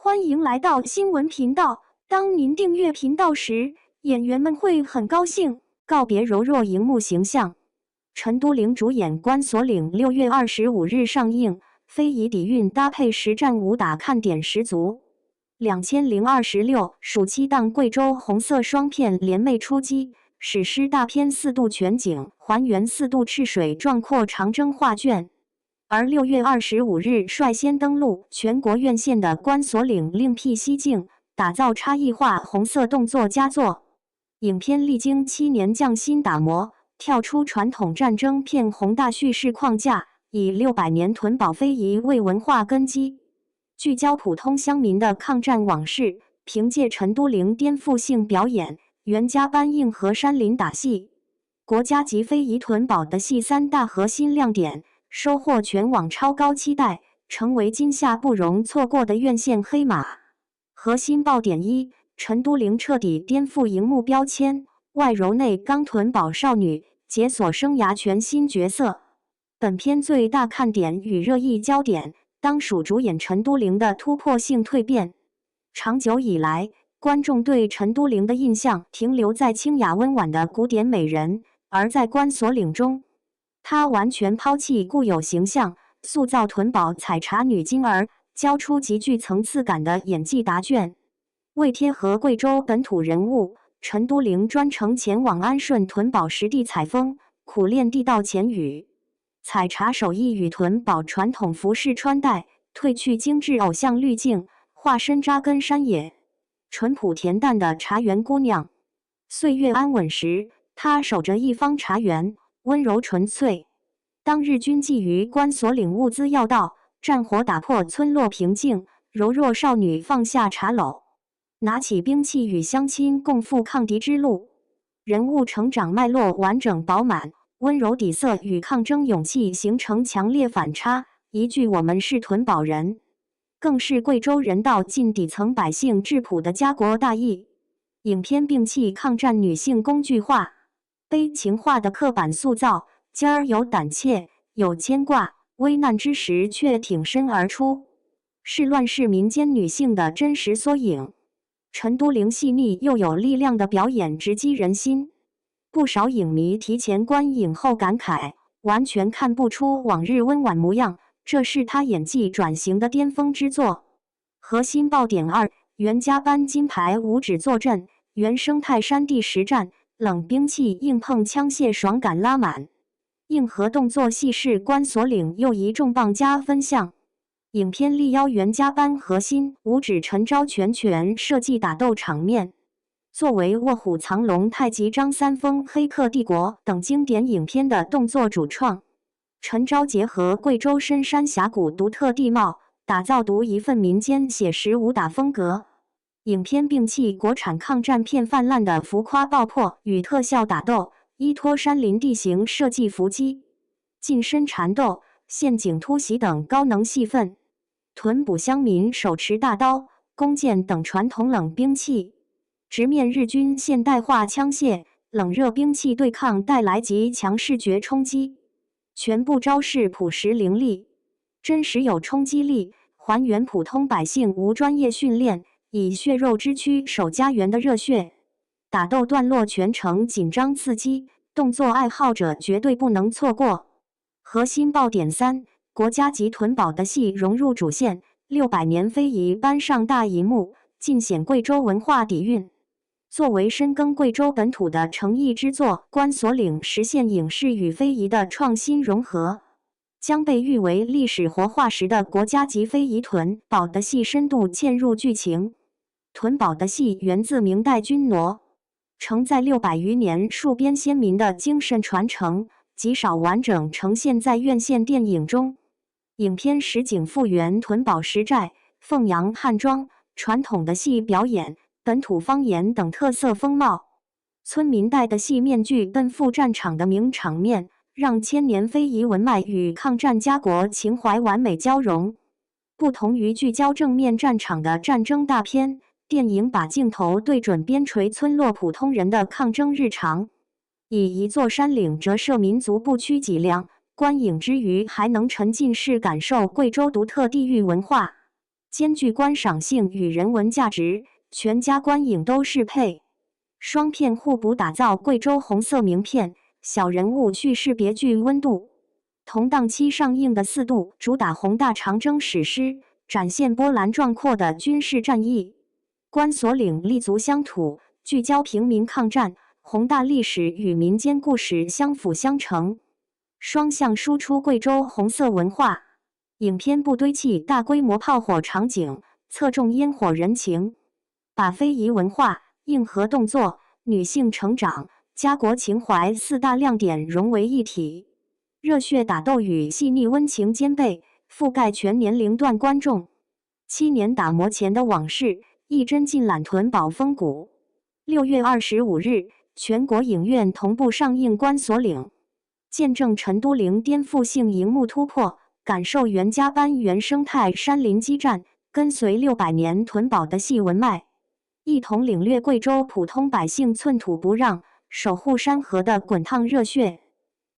欢迎来到新闻频道。当您订阅频道时，演员们会很高兴。告别柔弱荧幕形象，陈都灵主演《关锁岭》6月25日上映，非遗底蕴搭配实战武打，看点十足。2026暑期档贵州红色双片联袂出击，史诗大片4度全景还原4度赤水壮阔长征画卷。而6月25日率先登陆全国院线的《关锁岭》另辟蹊径，打造差异化红色动作佳作。影片历经7年匠心打磨，跳出传统战争片宏大叙事框架，以600年屯堡非遗为文化根基，聚焦普通乡民的抗战往事。凭借陈都灵颠覆性表演，袁家班硬核山林打戏，国家级非遗屯堡的戏3大核心亮点，收获全网超高期待，成为今夏不容错过的院线黑马。核心爆点1：陈都灵彻底颠覆荧幕标签，外柔内刚屯堡少女，解锁生涯全新角色。本片最大看点与热议焦点，当属主演陈都灵的突破性蜕变。长久以来，观众对陈都灵的印象停留在清雅温婉的古典美人，而在关锁岭中，她完全抛弃固有形象，塑造屯堡采茶女金儿，交出极具层次感的演技答卷。为贴合贵州本土人物，陈都灵专程前往安顺屯堡实地采风，苦练地道前语。采茶手艺与屯堡传统服饰穿戴，褪去精致偶像滤镜，化身扎根山野，淳朴恬淡的茶园姑娘。岁月安稳时，她守着一方茶园，温柔纯粹。当日军觊觎关锁岭物资要道，战火打破村落平静，柔弱少女放下茶篓，拿起兵器与乡亲共赴抗敌之路。人物成长脉络完整饱满，温柔底色与抗争勇气形成强烈反差。一句我们是屯堡人，更是贵州人道尽底层百姓质朴的家国大义。影片摒弃抗战女性工具化、悲情化的刻板塑造，今儿有胆怯，有牵挂，危难之时却挺身而出，是乱世民间女性的真实缩影。陈都灵细腻又有力量的表演直击人心，不少影迷提前观影后感慨，完全看不出往日温婉模样，这是她演技转型的巅峰之作。核心爆点2：袁家班金牌五指坐镇，原生态山地实战，冷兵器硬碰枪械爽感拉满，硬核动作戏是关锁岭又一重磅加分项。影片力邀袁家班核心五指陈昭全拳设计打斗场面，作为卧虎藏龙、太极张三丰、黑客帝国等经典影片的动作主创，陈昭结合贵州深山峡谷独特地貌，打造独一份民间写实武打风格。影片摒弃国产抗战片泛滥的浮夸爆破与特效打斗，依托山林地形设计伏击、近身缠斗、陷阱突袭等高能戏份。屯堡乡民手持大刀、弓箭等传统冷兵器，直面日军现代化枪械、冷热兵器对抗，带来极强视觉冲击。全部招式朴实凌厉，真实有冲击力，还原普通百姓无专业训练，以血肉之躯守家园的热血。打斗段落全程紧张刺激，动作爱好者绝对不能错过。核心爆点3：国家级屯堡的戏融入主线，600年非遗搬上大银幕，尽显贵州文化底蕴。作为深耕贵州本土的诚意之作，《关锁岭》实现影视与非遗的创新融合，将被誉为历史活化石的国家级非遗屯堡的戏深度嵌入剧情。屯堡的戏源自明代军傩，承载600余年戍边先民的精神传承，极少完整呈现在院线电影中。影片实景复原屯堡石寨、凤阳汉庄传统的戏表演、本土方言等特色风貌，村民戴的戏面具奔赴战场的名场面，让千年非遗文脉与抗战家国情怀完美交融。不同于聚焦正面战场的战争大片，电影把镜头对准边陲村落普通人的抗争日常，以一座山岭折射民族不屈脊梁，观影之余还能沉浸式感受贵州独特地域文化。兼具观赏性与人文价值，全家观影都适配。双片互补打造贵州红色名片，小人物叙事别具温度。同档期上映的4度主打宏大长征史诗，展现波澜壮阔的军事战役。关索岭立足乡土，聚焦平民抗战，宏大历史与民间故事相辅相成，双向输出贵州红色文化。影片不堆砌大规模炮火场景，侧重烟火人情，把非遗文化、硬核动作、女性成长、家国情怀4大亮点融为一体，热血打斗与细腻温情兼备，覆盖全年龄段观众。7年打磨前的往事，一针尽揽屯堡风骨。6月25日，全国影院同步上映《关索岭》，见证成都陵颠覆性荧幕突破，感受袁家班原生态山林激战，跟随600年屯堡的细纹脉，一同领略贵州普通百姓寸土不让、守护山河的滚烫热血。